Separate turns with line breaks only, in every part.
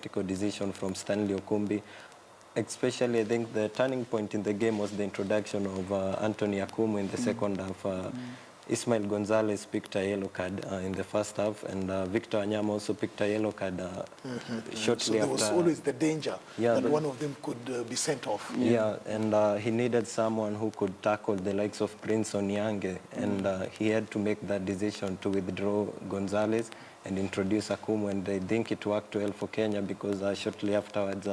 tactical decision from Stanley Okumbi. Especially, I think the turning point in the game was the introduction of Anthony Akumu in the second half. Ismail Gonzalez picked a yellow card in the first half, and Victor Wanyama also picked a yellow card shortly after. So
there was always the danger that one of them could be sent off.
Yeah, and he needed someone who could tackle the likes of Prince Onyange, and he had to make that decision to withdraw Gonzalez and introduce Akumu, and I think it worked well for Kenya because shortly afterwards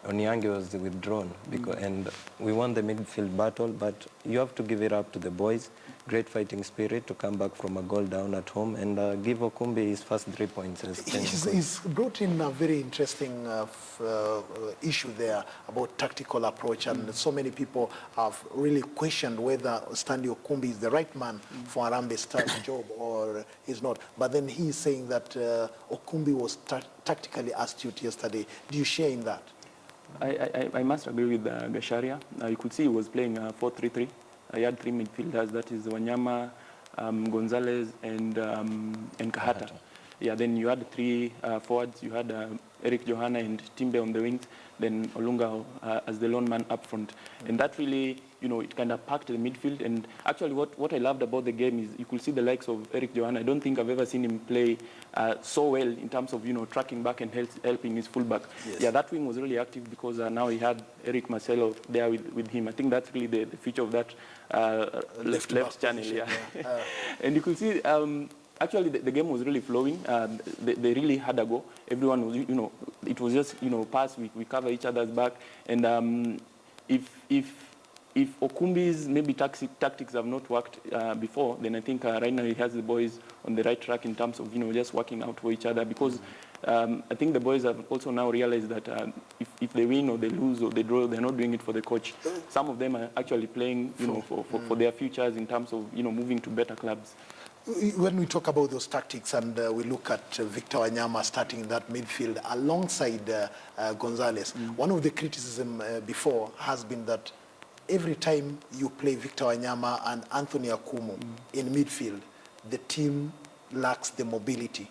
Onyange was withdrawn, and we won the midfield battle, but you have to give it up to the boys. Great fighting spirit to come back from a goal down at home and give Okumbi his first 3 points.
He's brought in a very interesting issue there about tactical approach, and so many people have really questioned whether Stanley Okumbi is the right man for Harambee's job or he's not. But then he's saying that Okumbi was tactically astute yesterday. Do you share in that?
I must agree with Gasharia. You could see he was playing 4-3-3. He had 3 midfielders, that is Wanyama, Gonzalez, and Kahata. Yeah, then you had 3 forwards. You had Eric Johana and Timbe on the wings, then Olunga as the lone man up front. And that really, it kind of packed the midfield. And actually what I loved about the game is you could see the likes of Eric Johana. I don't think I've ever seen him play so well in terms of, tracking back and helping his fullback. Yes. Yeah, that wing was really active because now he had Eric Marcelo there with him. I think that's really the feature of that left channel. Yeah. And you could see, actually, the game was really flowing. They really had a go. Everyone was, it was just, pass. We cover each other's back. And if Okumbi's maybe tactics have not worked before, then I think right now he has the boys on the right track in terms of, just working out for each other. Because I think the boys have also now realized that if they win or they lose or they draw, they're not doing it for the coach. Some of them are actually playing, for their futures in terms of, moving to better clubs.
When we talk about those tactics and we look at Victor Wanyama starting in that midfield alongside Gonzalez, one of the criticism before has been that every time you play Victor Wanyama and Anthony Akumu in midfield, the team lacks the mobility.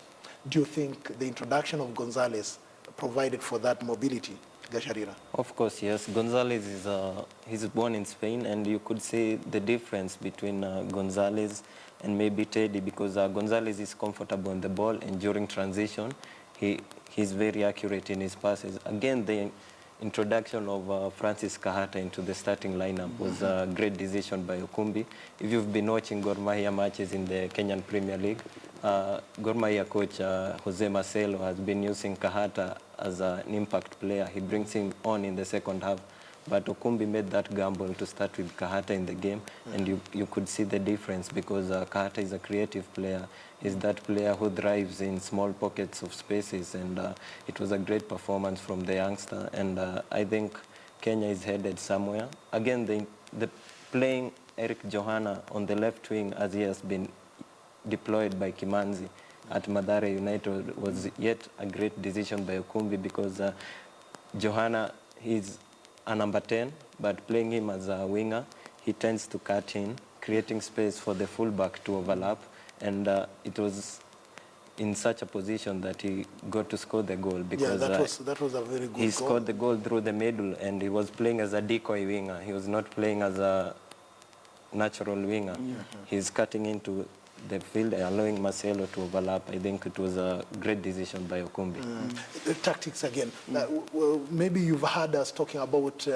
Do you think the introduction of Gonzalez provided for that mobility, Gasharira?
Of course, yes. Gonzalez he's born in Spain, and you could see the difference between Gonzalez and maybe Teddy, because Gonzalez is comfortable on the ball, and during transition, he's very accurate in his passes. Again, the introduction of Francis Kahata into the starting lineup was a great decision by Okumbi. If you've been watching Gor Mahia matches in the Kenyan Premier League, Gor Mahia coach Jose Marcelo has been using Kahata as an impact player. He brings him on in the second half. But Okumbi made that gamble to start with Kahata in the game, and you could see the difference because Kahata is a creative player. He's that player who thrives in small pockets of spaces, and it was a great performance from the youngster, and I think Kenya is headed somewhere. Again, the playing Eric Johana on the left wing as he has been deployed by Kimanzi at Mathare United was yet a great decision by Okumbi because Johana is a number 10, but playing him as a winger, he tends to cut in, creating space for the fullback to overlap, and it was in such a position that he got to score the goal because
that was a very good goal.
He scored the goal through the middle, and he was playing as a decoy winger. He was not playing as a natural winger. He's cutting into the field, allowing Marcelo to overlap. I think it was a great decision by Okumbi.
The tactics again. Maybe you've heard us talking about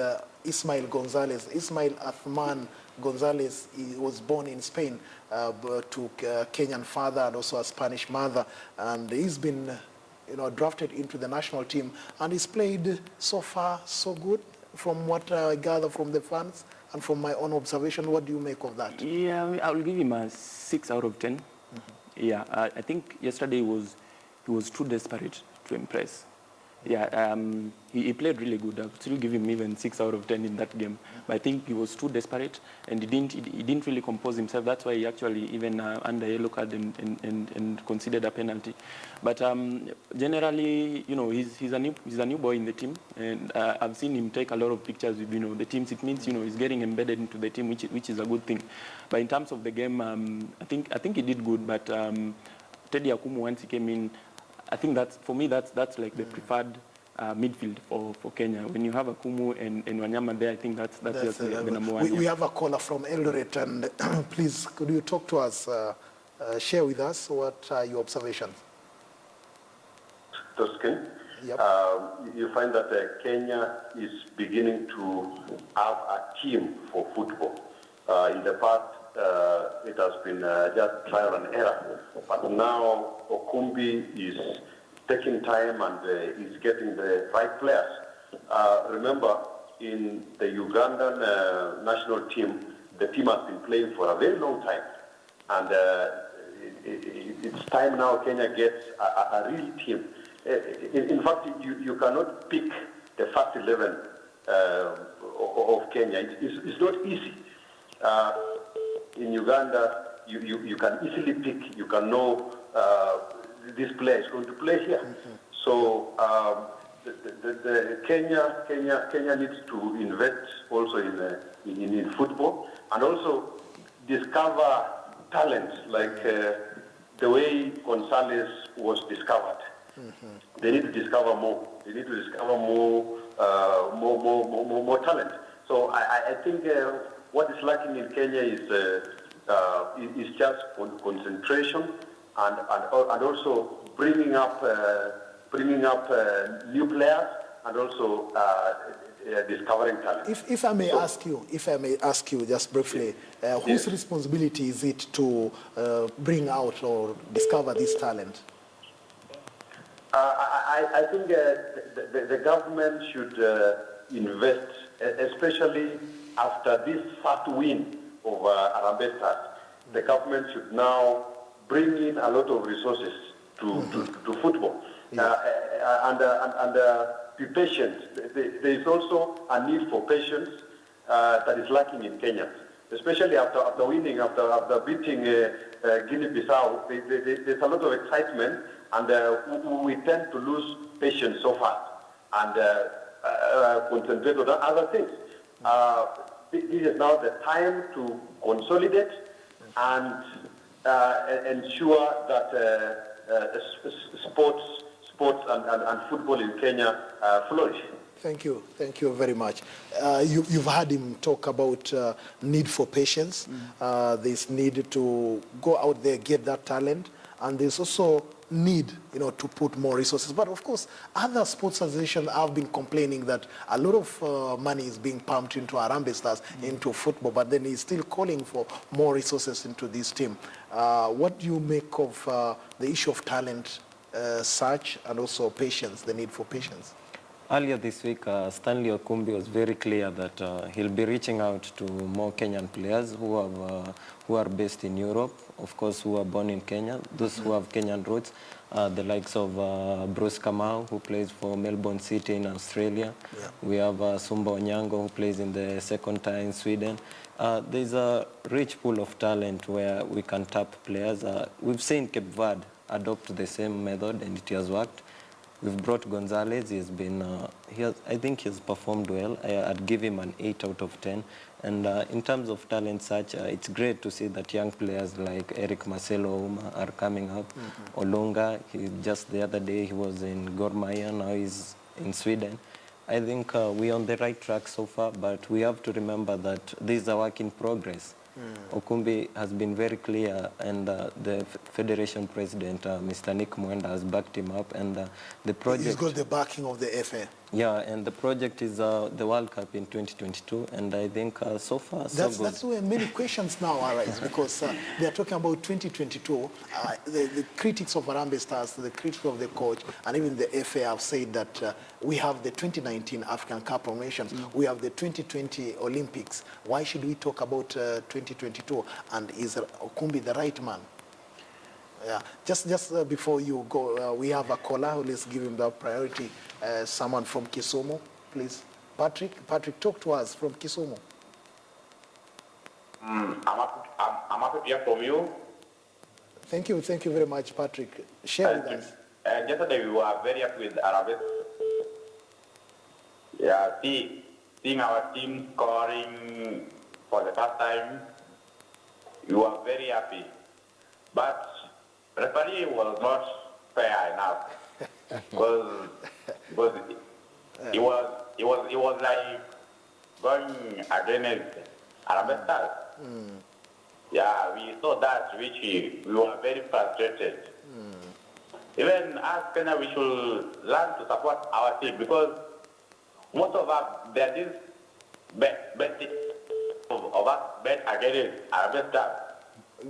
Ismail Gonzalez. Ismail Athman Gonzalez, he was born in Spain to a Kenyan father and also a Spanish mother. And he's been drafted into the national team. And he's played so far so good from what I gather from the fans. And from my own observation, what do you make of that?
Yeah, I will give him a 6 out of 10. Yeah, I think yesterday he was too desperate to impress. Yeah, he played really good. I would still give him even 6 out of 10 in that game. But I think he was too desperate, and he didn't really compose himself. That's why he actually even under yellow card and considered a penalty. But generally, he's a new boy in the team, and I've seen him take a lot of pictures with the teams. It means he's getting embedded into the team, which is a good thing. But in terms of the game, I think he did good. But Teddy Akumu, once he came in, I think that's, for me, that's like the preferred midfield for Kenya. When you have Akumu and Wanyama there, I think that's just the number one.
We have a caller from Eldoret, and please, could you talk to us, share with us what are your observations?
Toscan,
Yep.
you find that Kenya is beginning to have a team for football. In the past, it has been just trial and error, but now Okumbi is taking time and is getting the right players. Remember, in the Ugandan national team, the team has been playing for a very long time, and it's time now Kenya gets a real team. In fact, you cannot pick the first 11 of Kenya. It's not easy. In Uganda, you can easily pick. You can know this player is going to play here. Mm-hmm. So the Kenya needs to invest also in football and also discover talent like the way Gonzalez was discovered. Mm-hmm. They need to discover more. They need to discover more talent. So I think what is lacking in Kenya is just concentration and also bringing up new players and also discovering talent.
If I may ask you just briefly, whose responsibility is it to bring out or discover this talent?
I think the government should invest, especially after this first win of Harambee Stars. The government should now bring in a lot of resources to football. Yeah. And be patient. There is also a need for patience that is lacking in Kenya, especially after winning, after beating Guinea-Bissau. There's a lot of excitement, and we tend to lose patience so fast and concentrate on other things. This is now the time to consolidate and ensure that sports and football in Kenya flourish.
Thank you very much. You've heard him talk about need for patience. There's need to go out there, get that talent, and there's also need, to put more resources. But of course, other sports associations have been complaining that a lot of money is being pumped into Harambee Stars, into football, but then he's still calling for more resources into this team. What do you make of the issue of talent search and also patience, the need for patience?
Earlier this week, Stanley Okumbi was very clear that he'll be reaching out to more Kenyan players who are based in Europe, of course, who are born in Kenya, those who have Kenyan roots, the likes of Bruce Kamau, who plays for Melbourne City in Australia. Yeah. We have Sumba Onyango, who plays in the second tier in Sweden. There's a rich pool of talent where we can tap players. We've seen Cape Verde adopt the same method, and it has worked. We've brought Gonzalez. He's been, I think he's performed well. I'd give him an 8 out of 10. And in terms of talent search, it's great to see that young players like Eric Marcelo Uma are coming up. Mm-hmm. Olunga, just the other day he was in Gor Mahia, now he's in Sweden. I think we're on the right track so far, but we have to remember that this is a work in progress. Okumbi has been very clear, and the Federation President, Mr. Nick Mwenda, has backed him up, and the project...
He's got the backing of the FA.
Yeah, and the project is the World Cup in 2022, and I think so far, so good.
That's where many questions now arise, because they are talking about 2022. The critics of Harambee Stars, the critics of the coach, and even the FA have said that we have the 2019 African Cup of Nations, we have the 2020 Olympics. Why should we talk about 2022? And is Okumbi the right man? Yeah, just before you go, we have a caller. Let's give him the priority. Someone from Kisumu, please. Patrick, talk to us from Kisumu.
I'm happy to hear from you.
Thank you very much, Patrick. Share with us.
Yesterday we were very happy with Harambee. Yeah, seeing our team scoring for the first time, we were very happy. But referee was not fair enough. Because it was like going against Harambee Stars. Yeah, we saw that, which we were very frustrated. Even as Kenya, we should learn to support our team because most of us, there is bet of us bet against Harambee Stars.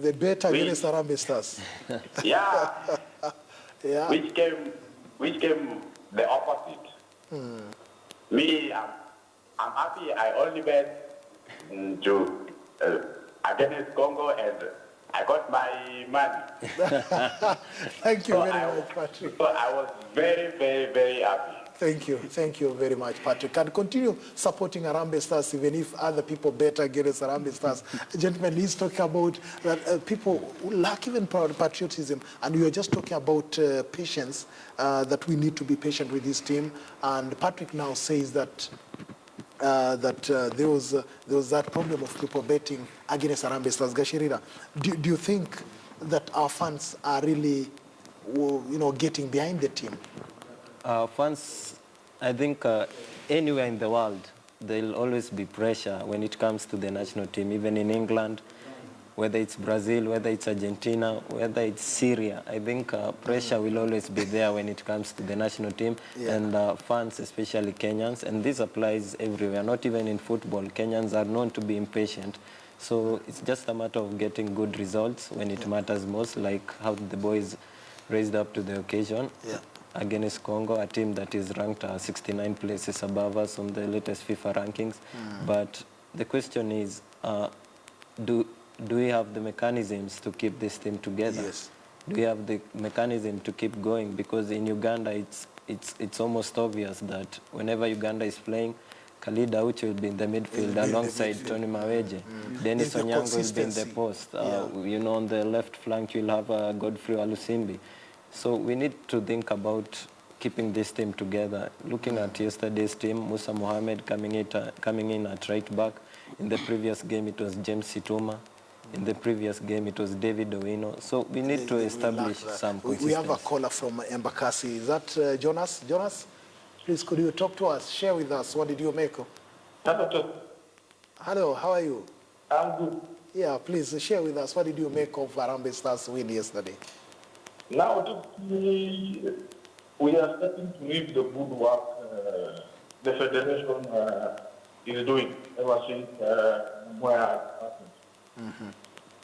The bet against Harambee Stars.
Yeah,
Yeah.
which came the opposite. Me, I'm happy. I only bet to against Congo, and I got my money.
Thank you
So
very much, Patrick.
So I was very, very, very happy.
Thank you very much, Patrick. And continue supporting Harambee Stars even if other people bet against Harambee Stars. Gentlemen, he's talking about that people who lack even patriotism, and we were just talking about patience, that we need to be patient with this team. And Patrick now says that there was that problem of people betting against Harambee Stars. Gashirira, do you think that our fans are really, getting behind the team?
Fans, I think anywhere in the world, there'll always be pressure when it comes to the national team, even in England, whether it's Brazil, whether it's Argentina, whether it's Syria. I think pressure will always be there when it comes to the national team, and fans, especially Kenyans, and this applies everywhere, not even in football. Kenyans are known to be impatient. So it's just a matter of getting good results when it matters most, like how the boys raised up to the occasion. Against Congo, a team that is ranked 69 places above us on the latest FIFA rankings. But the question is, do we have the mechanisms to keep this team together?
Yes.
Do we have the mechanism to keep going? Because in Uganda, it's almost obvious that whenever Uganda is playing, Khalid Auchi will be in the midfield alongside Tony Maweje. Dennis
There's the
Onyango will be in the
consistency.
post. On the left flank, you'll have Godfrey Alusimbi. So we need to think about keeping this team together. Looking at yesterday's team, Musa Mohamed coming in at right back. In the previous game, it was James Situma. In the previous game, it was David Owino. So we need to establish some consistency.
We have a caller from Embakasi. Is that Jonas? Jonas, please, could you talk to us? Share with us. What did you make? Hello, how are you?
I'm good.
Yeah, please share with us. What did you make of Harambee Stars win yesterday?
Now we are starting to reap the good work the federation is doing ever since where happened.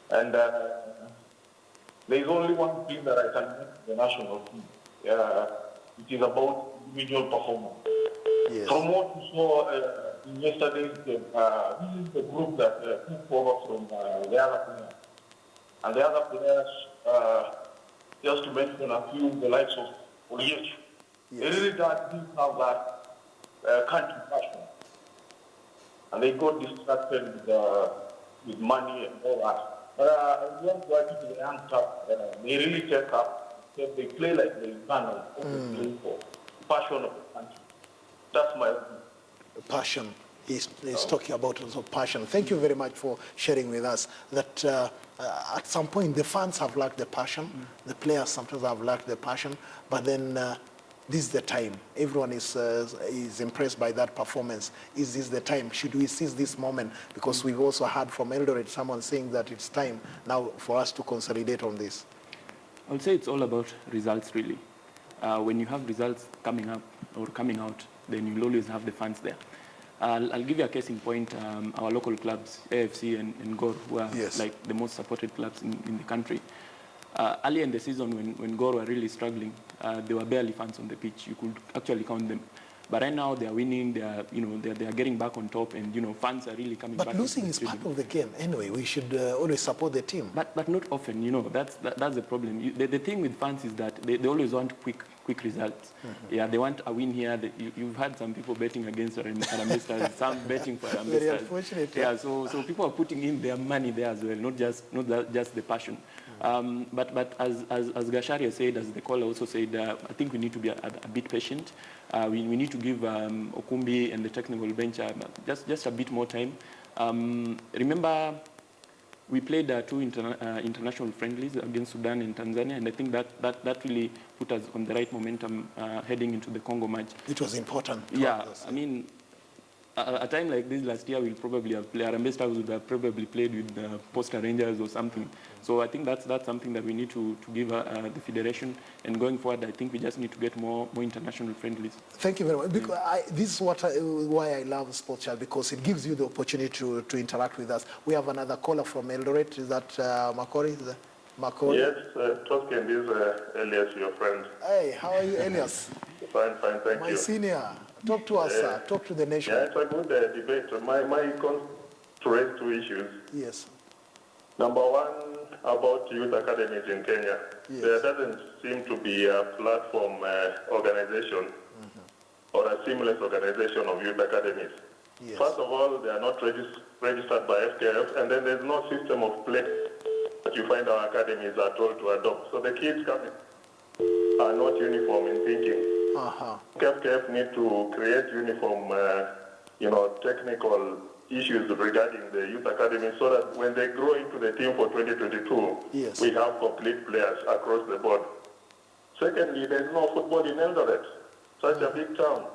And there is only one thing that I can make the national team. It is about individual performance.
Yes.
From what we saw in yesterday's game, this is the group that took over from the other players. And the other players, just to mention a few, the likes of Oliech. They really didn't have that country passion. And they got distracted with money and all that. But I want to argue to the young staff, they really take up, they play like they can, play for passion of the country. That's my opinion.
Passion. He's talking about also passion. Thank you very much for sharing with us that at some point the fans have lacked the passion. The players sometimes have lacked the passion, but then this is the time. Everyone is impressed by that performance. Is this the time? Should we seize this moment? Because we've also heard from Eldoret someone saying that it's time now for us to consolidate on this.
I would say it's all about results, really. When you have results coming up or coming out, then you'll always have the fans there. I'll give you a case in point. Our local clubs, AFC and Gor, who are like the most supported clubs in the country. Early in the season, when Gor were really struggling, there were barely fans on the pitch. You could actually count them. But right now they are winning. They are getting back on top, and fans are really coming back.
But losing is part of the game. Anyway, we should always support the team.
But not often. That's the problem. The thing with fans is that they always want quick results. Yeah, they want a win here. You've had some people betting against Harambee Stars, some betting for Harambee Stars.
Very unfortunate.
Yeah, so people are putting in their money there as well, not just the passion. But as Gasharia said, as the caller also said, I think we need to be a bit patient. We need to give Okumbi and the technical bench just a bit more time. Remember We played two international friendlies against Sudan and Tanzania, and I think that really put us on the right momentum heading into the Congo match.
It was important.
Yeah, I mean, a time like this last year, we'll probably have played, Harambee Stars would have probably played with Posta Rangers or something. So I think that's something that we need to give the federation. And going forward, I think we just need to get more international friendlies.
Thank you very much. Because this is why I love Sports Channel, because it gives you the opportunity to interact with us. We have another caller from Eldoret. Is that Makori? Makori?
Yes, talking this Elias, your friend.
Hey, how are you, Elias?
Fine, thank you.
My senior. Talk to us, sir. Talk to the nation.
Yeah, it's a good debate. My to raise two issues.
Yes.
Number one, about youth academies in Kenya.
Yes.
There doesn't seem to be a platform organization or a seamless organization of youth academies.
Yes.
First of all, they are not registered by FKF, and then there's no system of play that you find our academies are told to adopt. So the kids coming are not uniform in thinking. FKF need to create uniform, technical issues regarding the youth academy so that when they grow into the team for 2022,
yes,
we have complete players across the board. Secondly, there's no football in Eldoret, such a big town.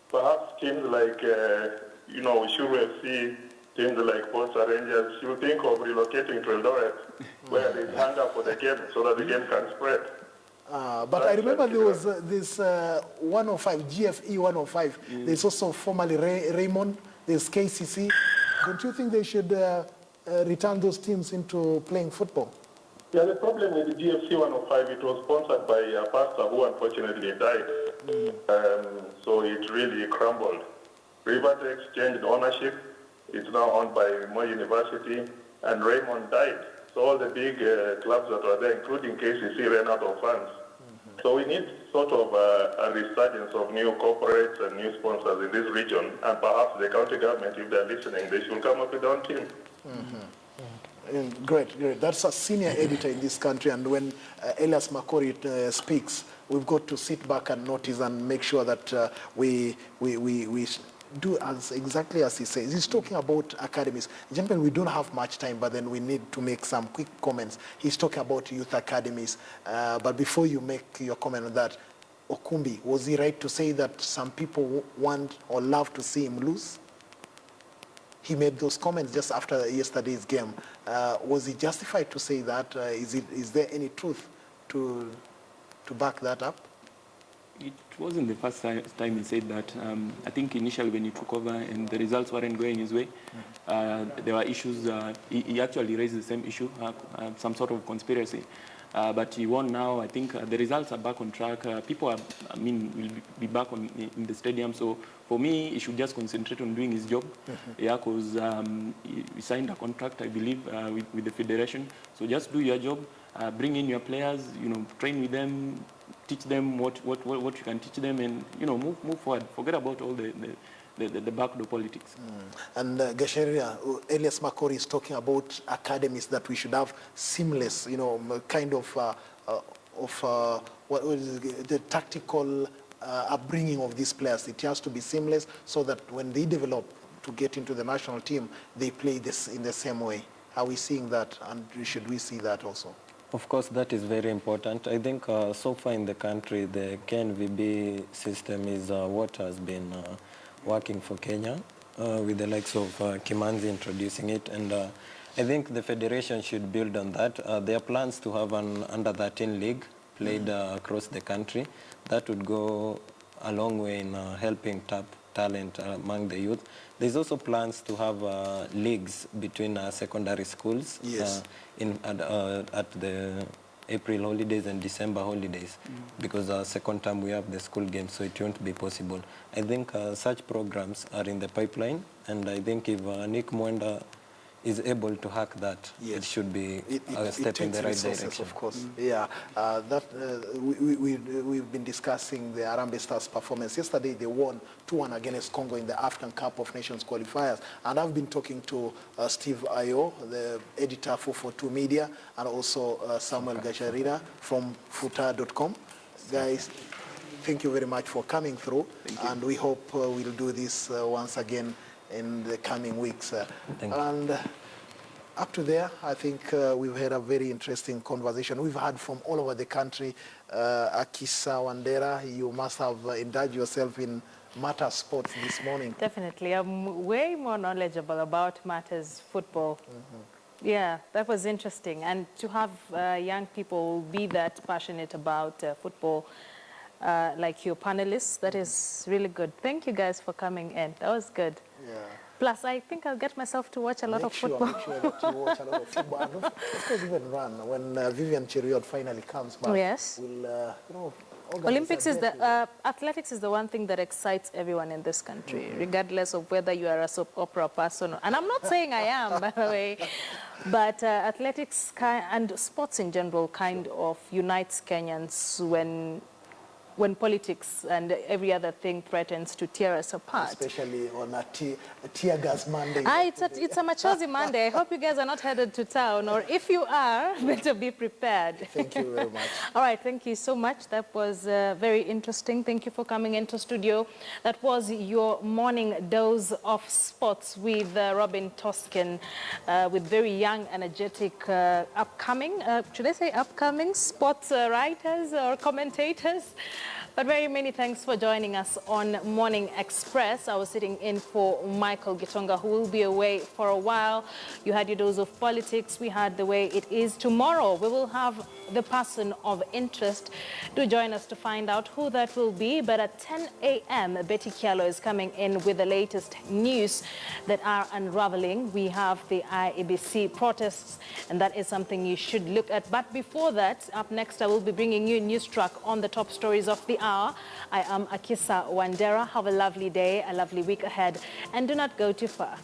Perhaps teams like, Shuru FC, teams like Posta Rangers, you think of relocating to Eldoret, where there's hunger for the game so that the game can spread.
But I remember there was this 105, GFE 105. There's also formerly Raymond, there's KCC. Don't you think they should return those teams into playing football?
Yeah, the problem with the GFC 105, it was sponsored by a pastor who unfortunately died. So it really crumbled. Rivertex changed ownership. It's now owned by Moi University, and Raymond died. So all the big clubs that were there, including KCC, ran out of funds. So we need sort of a resurgence of new corporates and new sponsors in this region, and perhaps the county government, if they're listening, they should come up with their own team.
Great. That's a senior editor in this country, and when Elias Makori speaks, we've got to sit back and notice and make sure that we do exactly as he says. He's talking about academies. Gentlemen, we don't have much time, but then we need to make some quick comments. He's talking about youth academies. But before you make your comment on that, Okumbi, was he right to say that some people want or love to see him lose? He made those comments just after yesterday's game. Was he justified to say that? Is there any truth to back that up?
It wasn't the first time he said that. I think initially when he took over and the results weren't going his way, there were issues. He actually raised the same issue, some sort of conspiracy. But he won now. I think the results are back on track. People will be back in the stadium. So for me, he should just concentrate on doing his job. Yeah, because he signed a contract, I believe, with the federation. So just do your job, bring in your players, train with them, teach them what you can teach them, and move forward. Forget about all the backdoor politics.
And Gasheria, Elias Makori is talking about academies that we should have seamless, kind of what is the tactical upbringing of these players. It has to be seamless so that when they develop to get into the national team, they play this in the same way. Are we seeing that, and should we see that also?
Of course, that is very important. I think so far in the country, the KNVB system is what has been working for Kenya, with the likes of Kimanzi introducing it. And I think the federation should build on that. There are plans to have an under-13 league played across the country. That would go a long way in helping tap talent among the youth. There's also plans to have leagues between secondary schools.
Yes.
At the April holidays and December holidays, because second term we have the school games, so it won't be possible. I think such programs are in the pipeline, and I think if Nick Mwenda is able to hack that,
yes,
it should be a step in the right direction.
Of course. Yeah, we've been discussing the Harambee Stars' performance. Yesterday they won 2-1 against Congo in the African Cup of Nations qualifiers, and I've been talking to Steve Ayo, the editor for 42 Media, and also Samuel Gasharira from futa.com. Guys, thank you very much for coming through, and we hope we'll do this once again in the coming weeks.
Thank you.
And Up to there, I think we've had a very interesting conversation. We've heard from all over the country. Akisa Wandera, you must have indulged yourself in matters sports this morning.
Definitely. I'm way more knowledgeable about matters football. Yeah, that was interesting. And to have young people be that passionate about football, like your panelists, that is really good. Thank you guys for coming in. That was good.
Yeah.
Plus, I think I'll get myself to watch a lot of football.
Make sure that you watch a lot of football. And of course, even run. When Vivian Cheriot finally comes back,
Yes.
we'll, you know, organize
Olympics
a
is
bet
the, athletics is the one thing that excites everyone in this country, regardless of whether you are a soap opera person. And I'm not saying I am, by the way, but athletics and sports in general kind of unites Kenyans when politics and every other thing threatens to tear us apart.
especially on a tear gas Monday.
It's a Machozi Monday. I hope you guys are not headed to town, or if you are, better be prepared.
Thank you very much.
All right, thank you so much. That was very interesting. Thank you for coming into studio. That was your morning dose of sports with Robin Toscan, with very young, energetic, upcoming, should I say upcoming sports writers or commentators? But very many thanks for joining us on Morning Express. I was sitting in for Michael Gitonga, who will be away for a while. You had your dose of politics. We had the way it is. Tomorrow, we will have the person of interest. Do join us to find out who that will be. But at 10 a.m., Betty Kialo is coming in with the latest news that are unraveling. We have the IEBC protests, and that is something you should look at. But before that, up next, I will be bringing you a news track on the top stories of the hour. I am Akisa Wandera. Have a lovely day, a lovely week ahead, and do not go too far.